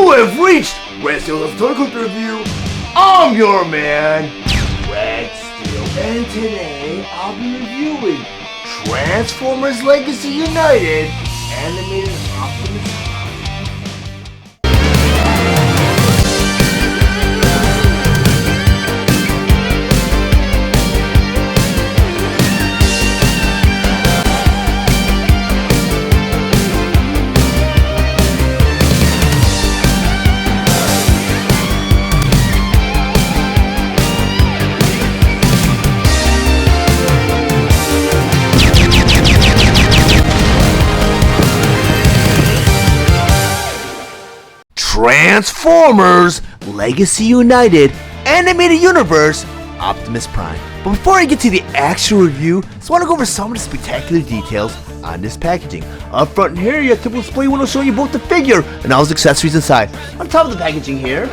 You have reached Red Steele's Total Review. I'm your man, Red Steele, and today I'll be reviewing Transformers Legacy United animated Optimus Prime. Transformers Legacy United Animated Universe Optimus Prime. But before I get to the actual review, I just want to go over some of the spectacular details on this packaging. Up front here, you have a typical display window showing you both the figure and all its accessories inside. On top of the packaging here,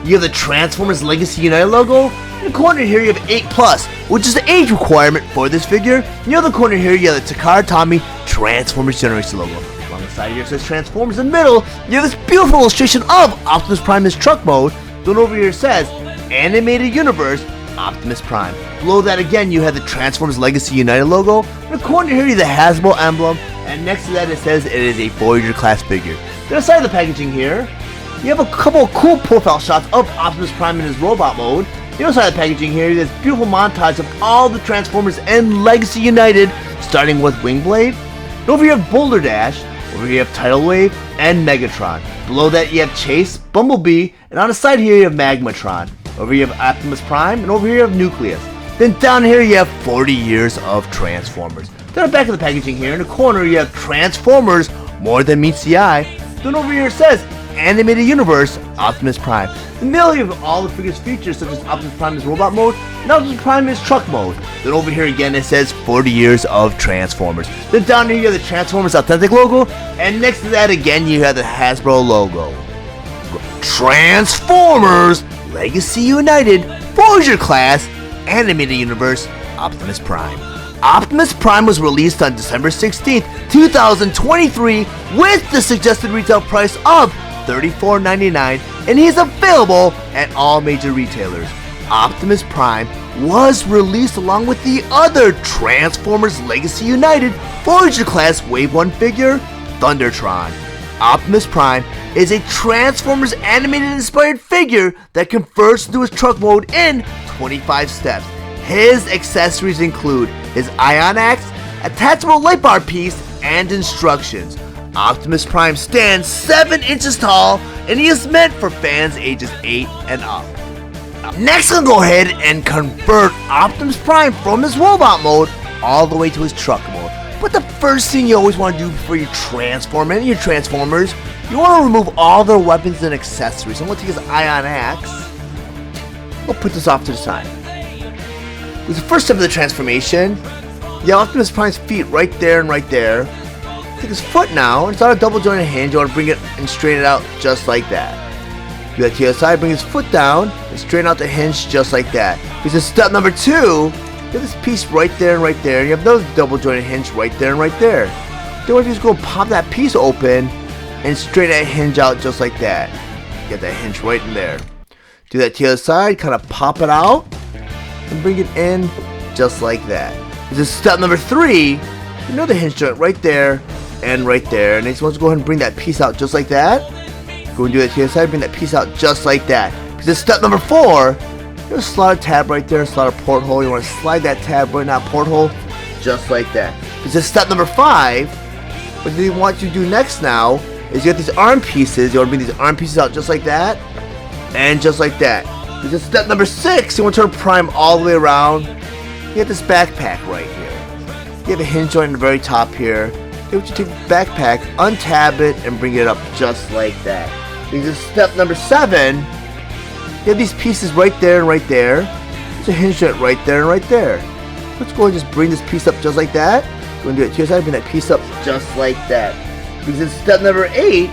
you have the Transformers Legacy United logo. In the corner here, you have 8+, which is the age requirement for this figure. In the other corner here, you have the Takara Tomy Transformers Generation logo. On the side here, it says Transformers. In the middle, you have this beautiful illustration of Optimus Prime in truck mode. Then over here, it says Animated Universe Optimus Prime. Below that, again, you have the Transformers Legacy United logo. In the corner here, you have the Hasbro emblem. And next to that, it says it is a Voyager class figure. Then on the side of the packaging here, you have a couple of cool profile shots of Optimus Prime in his robot mode. The other side of the packaging here, there's a beautiful montage of all the Transformers and Legacy United, starting with Wingblade. And over here, you have Boulder Dash. Over here, you have Tidal Wave and Megatron. Below that, you have Chase, Bumblebee, and on the side here, you have Magmatron. Over here, you have Optimus Prime, and over here, you have Nucleus. Then down here, you have 40 years of Transformers. Then on the back of the packaging here, in the corner, you have Transformers More Than Meets the Eye. Then over here, it says Animated Universe Optimus Prime. In the middle, you have all the figures features such as Optimus Prime in robot mode and Optimus Prime in truck mode. Then over here again it says 40 years of Transformers. Then down here you have the Transformers Authentic logo, and next to that again you have the Hasbro logo. Transformers Legacy United Voyager class Animated Universe Optimus Prime. Optimus Prime was released on December 16th, 2023 with the suggested retail price of $34.99, and he's available at all major retailers. Optimus Prime was released along with the other Transformers Legacy United Voyager class Wave 1 figure, Thundertron. Optimus Prime is a Transformers animated inspired figure that converts into his truck mode in 25 steps. His accessories include his Ion Axe, attachable light bar piece, and instructions. Optimus Prime stands 7 inches tall, and he is meant for fans ages 8 and up. Next, I'm going to go ahead and convert Optimus Prime from his robot mode all the way to his truck mode. But the first thing you always want to do before you transform any of your Transformers, you want to remove all their weapons and accessories. I'm going to take his Ion Axe. We'll put this off to the side. With the first step of the transformation, you have Optimus Prime's feet right there and right there. Take his foot now, and it's on a double jointed hinge. You want to bring it and straighten it out just like that. Do that to the other side, bring his foot down, and straighten out the hinge just like that. Because in step number 2, you have this piece right there and right there. And you have another double jointed hinge right there and right there. Then what you do is go and pop that piece open and straighten that hinge out just like that. Get that hinge right in there. Do that to the other side, kind of pop it out, and bring it in just like that. This is step number 3. Another hinge joint right there and right there. Next, once you go ahead and bring that piece out just like that. Go and do that to the other side, bring that piece out just like that. Because this is step number 4. There's a slot tab right there, slot a porthole. You want to slide that tab right in that porthole just like that. This is step number 5. What they want you to do next now is you have these arm pieces. You want to bring these arm pieces out just like that and just like that. This is step number 6. You want to turn Prime all the way around. You have this backpack right here. You have a hinge joint in the very top here. You have to take the backpack, untab it, and bring it up just like that. This is step number 7. You have these pieces right there and right there. There's a hinge joint right there and right there. Let's go and just bring this piece up just like that. Go and do it to your side, bring that piece up just like that. This is step number 8.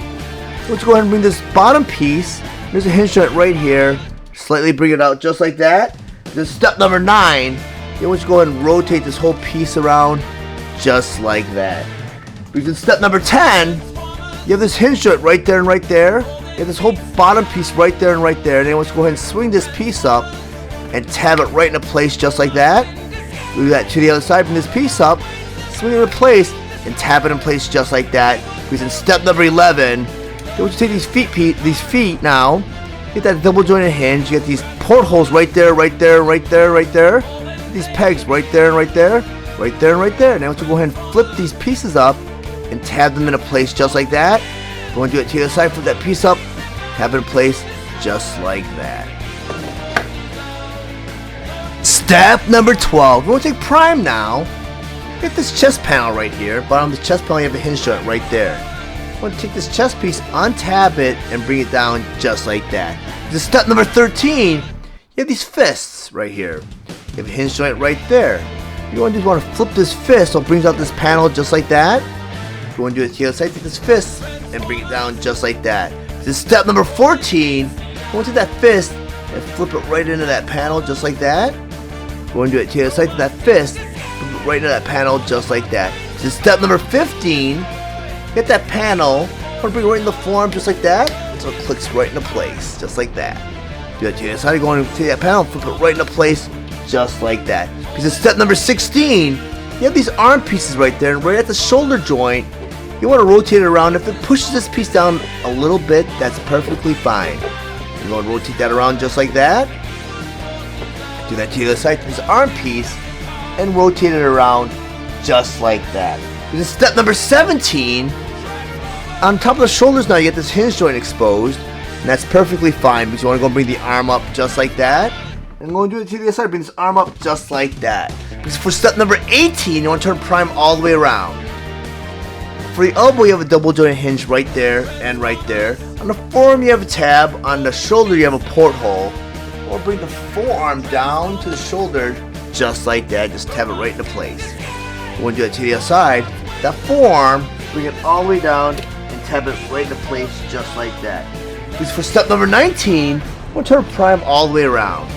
Let's go ahead and bring this bottom piece. There's a hinge joint right here. Slightly bring it out just like that. This is step number 9. You want to go ahead and rotate this whole piece around just like that. Because in step number 10, you have this hinge joint right there and right there. You have this whole bottom piece right there and right there. And then let's go ahead and swing this piece up and tab it right into place just like that. Do that to the other side, bring this piece up, swing it into place, and tab it in place just like that. Because in step number 11, then once you take these feet now, get that double jointed hinge. You get these portholes right there, right there, right there, right there. These pegs right there and right there, right there and right there. Now once you go ahead and flip these pieces up and tab them into place just like that. Go and do it to the other side, flip that piece up, tab it in place just like that. Step number 12. We're going to take Prime now. Get this chest panel right here. Bottom of the chest panel, you have a hinge joint right there. I'm going to take this chest piece, untab it, and bring it down just like that. This is step number 13. You have these fists right here. You have a hinge joint right there. You want to do is want to flip this fist so it brings out this panel just like that. You want to do it to the other side, take this fist and bring it down just like that. This is step number 14. You want to take that fist and flip it right into that panel just like that. You want to do it to the other side, to that fist, flip it right into that panel just like that. This is step number 15. Get that panel, want to bring it right in the form just like that until it clicks right into place just like that. Do that to the other side, you go and take that panel, flip it right into place just like that. This is step number 16. You have these arm pieces right there, and right at the shoulder joint, you want to rotate it around. If it pushes this piece down a little bit, that's perfectly fine. You want to rotate that around just like that. Do that to the other side to this arm piece and rotate it around just like that. This is step number 17. On top of the shoulders now, you get this hinge joint exposed, and that's perfectly fine because you want to go and bring the arm up just like that. And go and do it to the other side, bring this arm up just like that. Because for step number 18, you want to turn Prime all the way around. For the elbow, you have a double jointed hinge right there and right there. On the forearm, you have a tab. On the shoulder, you have a porthole. Or bring the forearm down to the shoulder just like that. Just tab it right into place. You want to do it to the other side. That forearm, bring it all the way down and tab it right into place just like that. Because for step number 19, you want to turn Prime all the way around.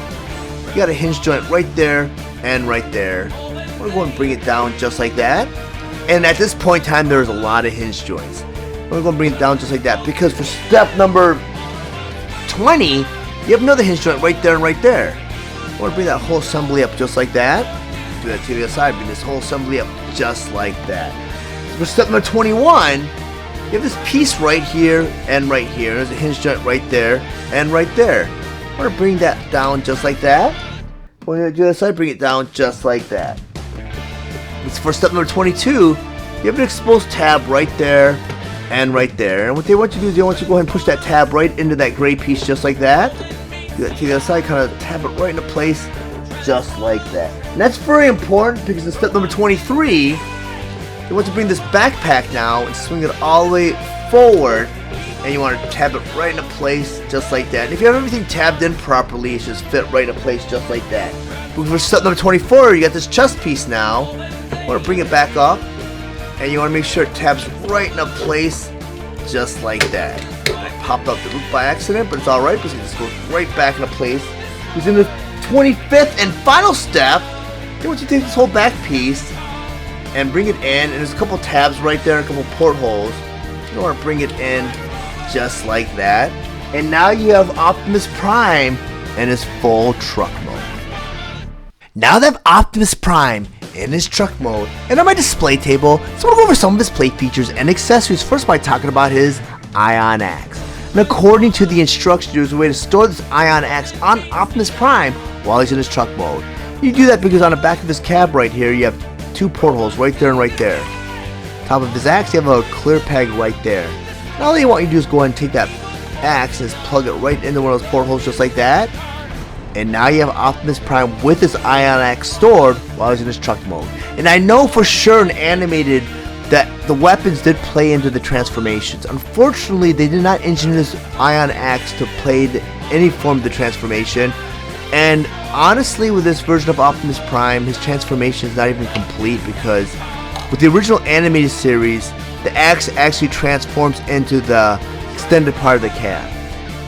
You got a hinge joint right there and right there. I'm going to go and bring it down just like that. And at this point in time, there's a lot of hinge joints. I'm going to go and bring it down just like that because for step number 20, you have another hinge joint right there and right there. I want to bring that whole assembly up just like that. Do that to the other side, bring this whole assembly up just like that. For step number 21, you have this piece right here and right here. There's a hinge joint right there and right there. I want to bring that down just like that. When you do the other side, bring it down just like that. It's for step number 22. You have an exposed tab right there and right there. And what they want you to do is they want you to go ahead and push that tab right into that gray piece just like that. Do that to the other side, kind of tab it right into place just like that. And that's very important because in step number 23, you want to bring this backpack now and swing it all the way forward. And you want to tab it right into place just like that. And if you have everything tabbed in properly, it should fit right into place just like that. For step number 24, you got this chest piece now. You want to bring it back up. And you want to make sure it tabs right into place just like that. And I popped out the loop by accident, but it's alright because it just goes right back into place. Because in the 25th and final step, you want to take this whole back piece and bring it in. And there's a couple tabs right there, a couple portholes. You want to bring it in just like that. And now you have Optimus Prime in his full truck mode. Now that I have Optimus Prime in his truck mode and on my display table, so I'm going to go over some of his plate features and accessories. First by talking about his Ion Axe. And according to the instructions, there's a way to store this Ion Axe on Optimus Prime while he's in his truck mode. You do that because on the back of his cab right here, you have two portholes right there and right there. Top of his axe, you have a clear peg right there. Now all you want you to do is go ahead and take that axe and just plug it right into one of those portholes just like that. And now you have Optimus Prime with his Ion Axe stored while he's in his truck mode. And I know for sure in animated that the weapons did play into the transformations. Unfortunately, they did not engineer this Ion Axe to play any form of the transformation. And honestly, with this version of Optimus Prime, his transformation is not even complete because with the original animated series, the axe actually transforms into the extended part of the cab.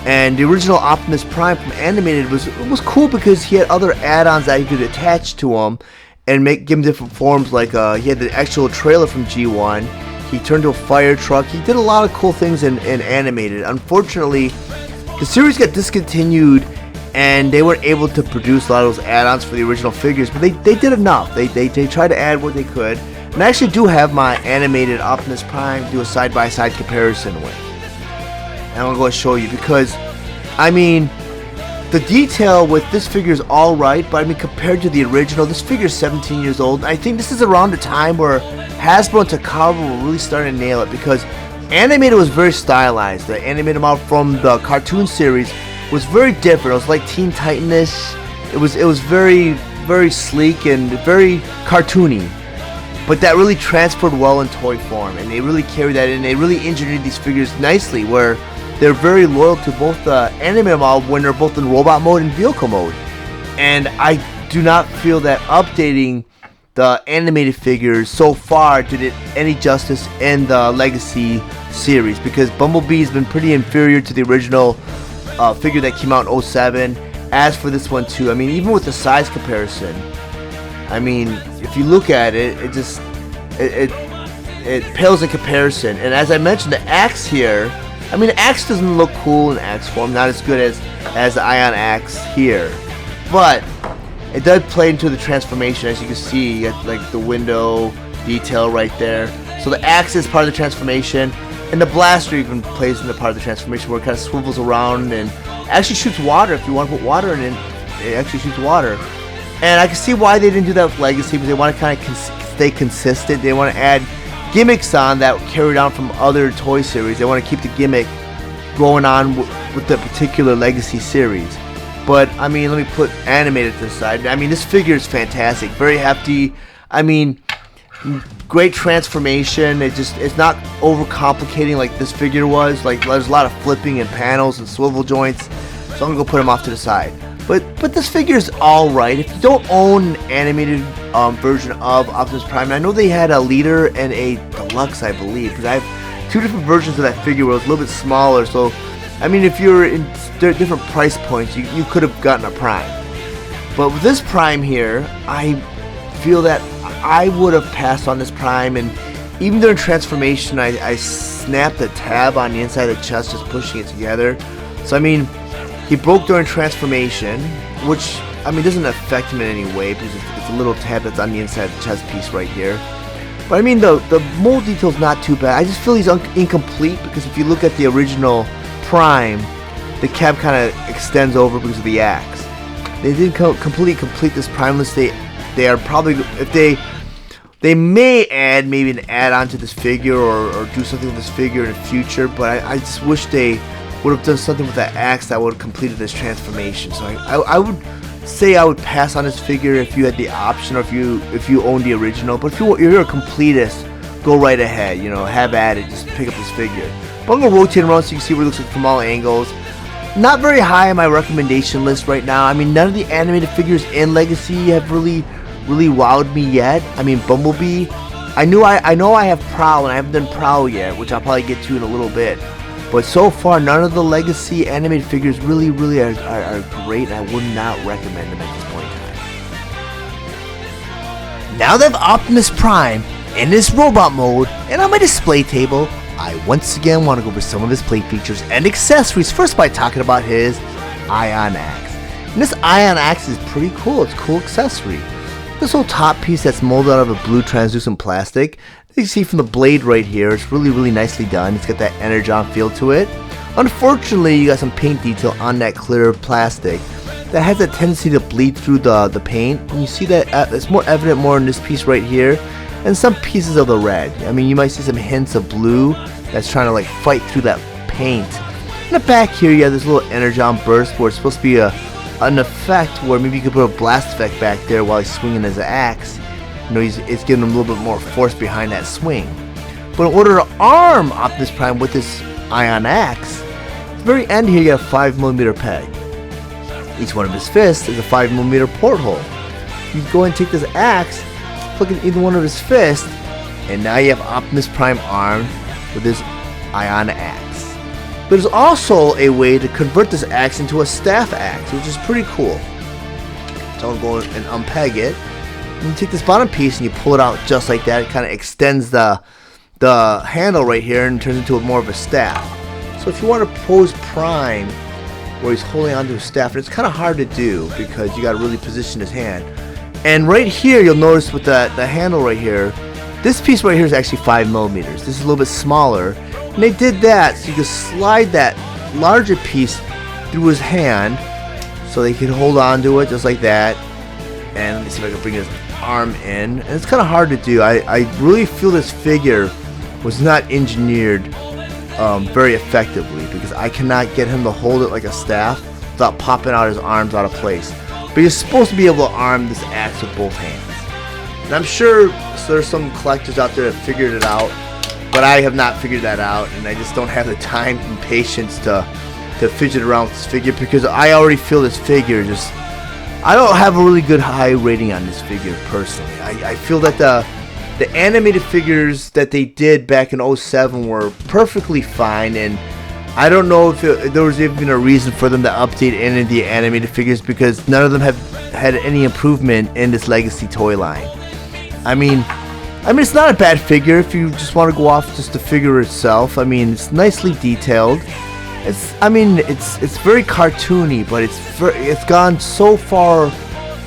And the original Optimus Prime from animated was cool because he had other add-ons that you could attach to him and give him different forms. Like he had the actual trailer from G1. He turned to a fire truck. He did a lot of cool things in animated. Unfortunately, the series got discontinued, and they weren't able to produce a lot of those add-ons for the original figures, but they did enough. They tried to add what they could. And I actually do have my animated Optimus Prime to do a side-by-side comparison with. And I'm going to show you because, I mean, the detail with this figure is alright, but I mean, compared to the original, this figure is 17 years old. I think this is around the time where Hasbro and Takara were really starting to nail it, because animated was very stylized. The animated model from the cartoon series was very different. It was like Teen Titan-ish. It was very, very sleek and very cartoony. But that really transferred well in toy form, and they really carried that in. They really engineered these figures nicely, where they're very loyal to both the animated model when they're both in robot mode and vehicle mode. And I do not feel that updating the animated figures so far did it any justice in the Legacy series, because Bumblebee has been pretty inferior to the original figure that came out in 07. As for this one too, I mean, even with the size comparison, I mean, if you look at it, it pales in comparison. And as I mentioned, the axe here, I mean, the axe doesn't look cool in axe form, not as good as the Ion axe here, but it does play into the transformation. As you can see, you got like the window detail right there. So the axe is part of the transformation, and the blaster even plays into part of the transformation, where it kind of swivels around and actually shoots water. If you want to put water in it, it actually shoots water. And I can see why they didn't do that with Legacy, because they want to kind of stay consistent. They want to add gimmicks on that carried on from other toy series. They want to keep the gimmick going on with the particular Legacy series. But I mean, let me put animated to the side. I mean, this figure is fantastic, very hefty. I mean, great transformation. It's not overcomplicating like this figure was. Like, there's a lot of flipping and panels and swivel joints. So I'm gonna go put him off to the side. But this figure is all right. If you don't own an animated version of Optimus Prime, and I know they had a leader and a deluxe, I believe, because I have two different versions of that figure where it was a little bit smaller. So, I mean, if you're in different price points, you could have gotten a Prime. But with this Prime here, I feel that I would have passed on this Prime, and even during transformation, I snapped the tab on the inside of the chest, just pushing it together. So, I mean, he broke during transformation, which, I mean, doesn't affect him in any way, because it's a little tab that's on the inside of the chest piece right here. But I mean, the mold detail's not too bad. I just feel he's incomplete, because if you look at the original Prime, the cab kind of extends over because of the axe. They didn't completely complete this Prime list. They are probably, if they may add maybe an add-on to this figure, or do something with this figure in the future, but I just wish they would have done something with that axe that would have completed this transformation. So I would say I would pass on this figure if you had the option, or if you own the original. But if you're a completist, go right ahead, you know, have at it, just pick up this figure. But I'm going to rotate around so you can see what it looks like from all angles. Not very high on my recommendation list right now. I mean, none of the animated figures in Legacy have really wowed me yet. I mean, Bumblebee, I know I have Prowl, and I haven't done Prowl yet, which I'll probably get to in a little bit. But so far, none of the Legacy animated figures really are great, and I would not recommend them at this point in time. Now that Optimus Prime in this robot mode and on my display table, I once again want to go over some of his plate features and accessories, first by talking about his Ion Axe. And this Ion Axe is pretty cool. It's a cool accessory. This whole top piece that's molded out of a blue translucent plastic, you can see from the blade right here, it's really nicely done. It's got that Energon feel to it. Unfortunately, you got some paint detail on that clear plastic that has a tendency to bleed through the paint. And you see that it's more evident more in this piece right here, and some pieces of the red. I mean, you might see some hints of blue that's trying to like fight through that paint. In the back here, you have this little Energon burst where it's supposed to be an effect where maybe you could put a blast effect back there while he's swinging his axe. You know, it's giving him a little bit more force behind that swing. But in order to arm Optimus Prime with this Ion Axe, at the very end here you have a 5mm peg. Each one of his fists is a 5mm porthole. You go and take this axe, plug in either one of his fists, and now you have Optimus Prime armed with this Ion Axe. But there's also a way to convert this axe into a staff axe, which is pretty cool. So I'll go and unpeg it. And you take this bottom piece and you pull it out just like that. It kind of extends the the handle right here and turns into more of a staff. So if you want to pose Prime where he's holding onto his staff, and it's kind of hard to do because you got to really position his hand. And right here, you'll notice with the handle right here, this piece right here is actually 5mm. This is a little bit smaller, and they did that so you can slide that larger piece through his hand so they can hold on to it just like that. And let me see if I can bring his arm in. And it's kind of hard to do. I really feel this figure was not engineered very effectively, because I cannot get him to hold it like a staff without popping out his arms out of place. But you're supposed to be able to arm this axe with both hands. And I'm sure there's some collectors out there that figured it out, but I have not figured that out, and I just don't have the time and patience to fidget around with this figure, because I already feel this figure just... I don't have a really good high rating on this figure personally. I feel that the animated figures that they did back in 07 were perfectly fine, and I don't know if there was even a reason for them to update any of the animated figures, because none of them have had any improvement in this Legacy toy line. I mean it's not a bad figure if you just want to go off just the figure itself. I mean, it's nicely detailed. It's very cartoony, but it's gone so far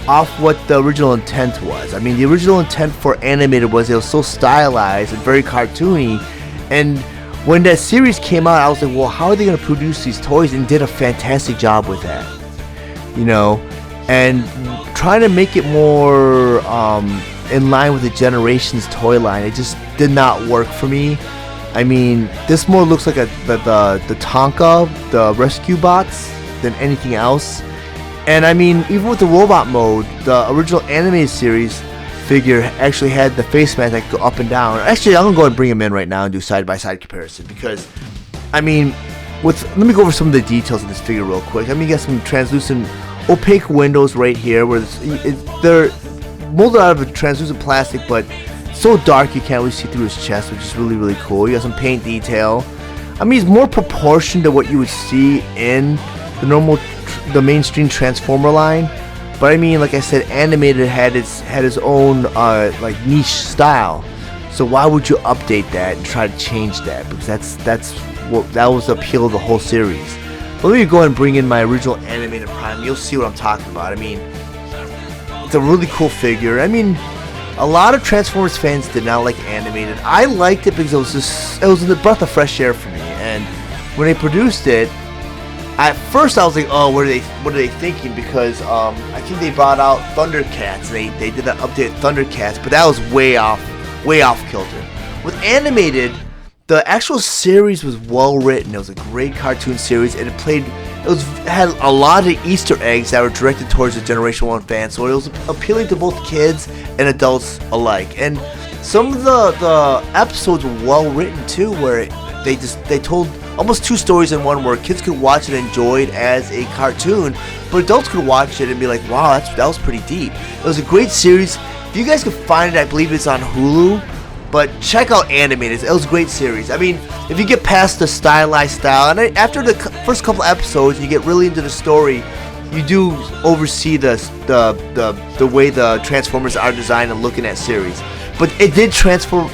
off what the original intent was. I mean, the original intent for animated was it was so stylized and very cartoony, and when that series came out, I was like, well, how are they going to produce these toys? And did a fantastic job with that, you know, and trying to make it more in line with the Generations toy line, it just did not work for me. I mean, this more looks like the Tonka, the rescue bots, than anything else. And I mean, even with the robot mode, the original animated series figure actually had the face mask that could go up and down. Actually, I'm gonna go ahead and bring him in right now and do side-by-side comparison, because I mean, let me go over some of the details of this figure real quick. I mean, you got some translucent, opaque windows right here, where they're molded out of a translucent plastic, but so dark you can't really see through his chest, which is really, really cool. You got some paint detail. I mean, he's more proportioned to what you would see in the mainstream Transformer line. But I mean, like I said, animated had his own like niche style. So why would you update that and try to change that? Because that was the appeal of the whole series. But let me go ahead and bring in my original animated Prime. You'll see what I'm talking about. I mean, it's a really cool figure. I mean, a lot of Transformers fans did not like animated. I liked it because it was a breath of fresh air for me. And when they produced it, at first I was like, oh, what are they thinking? Because I think they brought out Thundercats. They did that update Thundercats, but that was way off kilter. With animated, the actual series was well written. It was a great cartoon series, and had a lot of Easter eggs that were directed towards the Generation 1 fans, so it was appealing to both kids and adults alike. And some of the episodes were well written too, where they told almost two stories in one, where kids could watch it and enjoy it as a cartoon, but adults could watch it and be like, wow, that was pretty deep. It was a great series. If you guys could find it, I believe it's on Hulu, but check out Animated. It was a great series. I mean, if you get past the stylized style, and after the first couple episodes, you get really into the story, you do oversee the way the Transformers are designed and looking at series. But it did transfer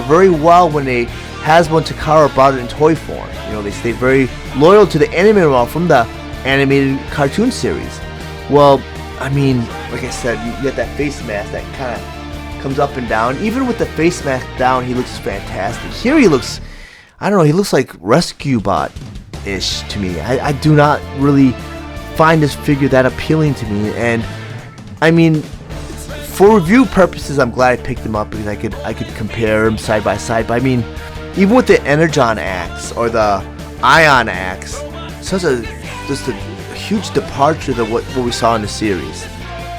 very well when Hasbro and Takara brought it in toy form. You know, they stayed very loyal to the animated model from the animated cartoon series. Well, I mean, like I said, you get that face mask that kind of comes up and down. Even with the face mask down, he looks fantastic. Here he looks, I don't know, he looks like Rescue Bot-ish to me. I do not really find this figure that appealing to me. And I mean, for review purposes, I'm glad I picked him up because I could compare him side by side. But I mean, even with the Energon axe or the Ion axe, just a huge departure than what we saw in the series.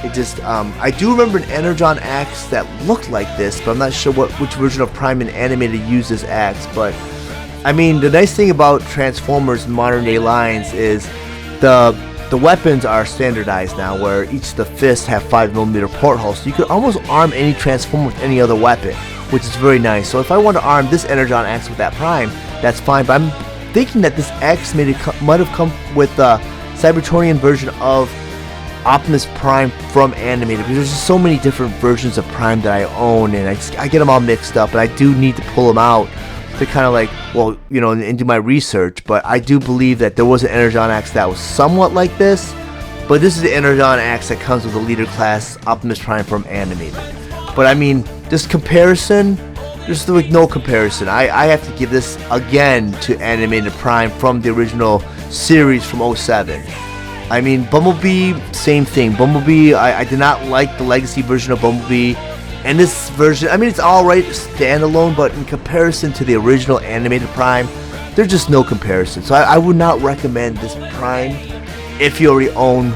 It just I do remember an Energon axe that looked like this, but I'm not sure which version of Prime and Animated used this axe. But I mean, the nice thing about Transformers in modern day lines is the weapons are standardized now, where each of the fists have 5mm portholes, so you could almost arm any Transformer with any other weapon, which is very nice. So if I want to arm this Energon axe with that Prime, that's fine. But I'm thinking that this axe might have come with the Cybertronian version of Optimus Prime from animated, because there's just so many different versions of Prime that I own, and I get them all mixed up, and I do need to pull them out to kind of like, well, you know, and do my research. But I do believe that there was an Energon Axe that was somewhat like this, but this is the Energon Axe that comes with the leader class Optimus Prime from animated. But I mean, this comparison, there's like no comparison. I have to give this again to animated Prime from the original series from 07. I mean, Bumblebee, same thing. Bumblebee, I did not like the legacy version of Bumblebee. And this version, I mean, it's alright standalone, but in comparison to the original animated Prime, there's just no comparison. So I would not recommend this Prime if you already own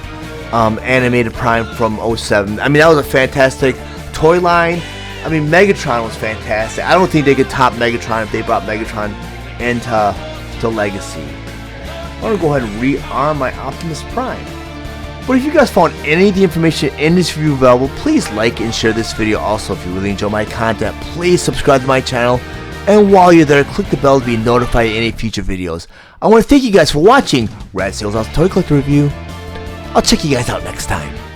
animated Prime from 07. I mean, that was a fantastic toy line. I mean, Megatron was fantastic. I don't think they could top Megatron if they brought Megatron into Legacy. I'm going to go ahead and rearm my Optimus Prime. But if you guys found any of the information in this review valuable, please like and share this video. Also, if you really enjoy my content, please subscribe to my channel. And while you're there, click the bell to be notified of any future videos. I want to thank you guys for watching Rad Steele's Toy Collector Review. I'll check you guys out next time.